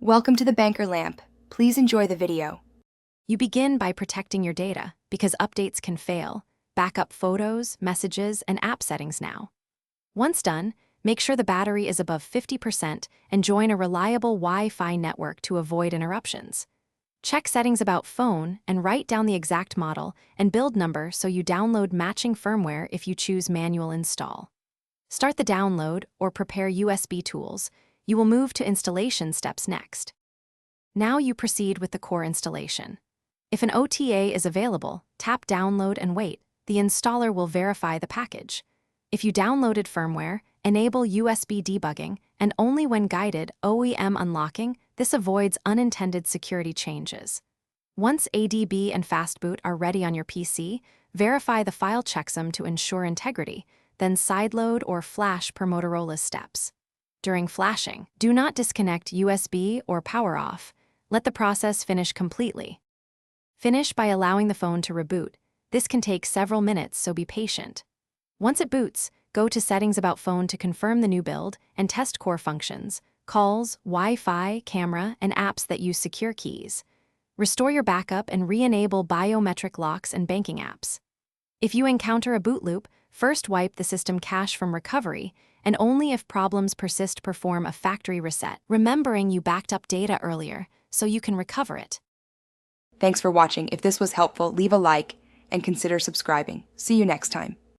Welcome to the Banker Lamp. Please enjoy the video. You begin by protecting your data because updates can fail. Backup photos, messages, and app settings now. Once done, make sure the battery is above 50% and join a reliable Wi-Fi network to avoid interruptions. Check settings about phone and write down the exact model and build number so you download matching firmware if you choose manual install. Start the download or prepare USB tools. You will move to installation steps next. Now you proceed with the core installation. If an OTA is available, tap Download and wait. The installer will verify the package. If you downloaded firmware, enable USB debugging, and only when guided OEM unlocking. This avoids unintended security changes. Once ADB and Fastboot are ready on your PC, verify the file checksum to ensure integrity, then sideload or flash per Motorola's steps. During flashing, do not disconnect USB or power off. Let the process finish completely. Finish by allowing the phone to reboot. This can take several minutes, so be patient. Once it boots, go to Settings about phone to confirm the new build and test core functions, calls, Wi-Fi, camera, and apps that use secure keys. Restore your backup and re-enable biometric locks and banking apps. If you encounter a boot loop, first wipe the system cache from recovery, and only if problems persist perform a factory reset, remembering you backed up data earlier so you can recover it. Thanks for watching. If this was helpful, leave a like and consider subscribing. See you next time.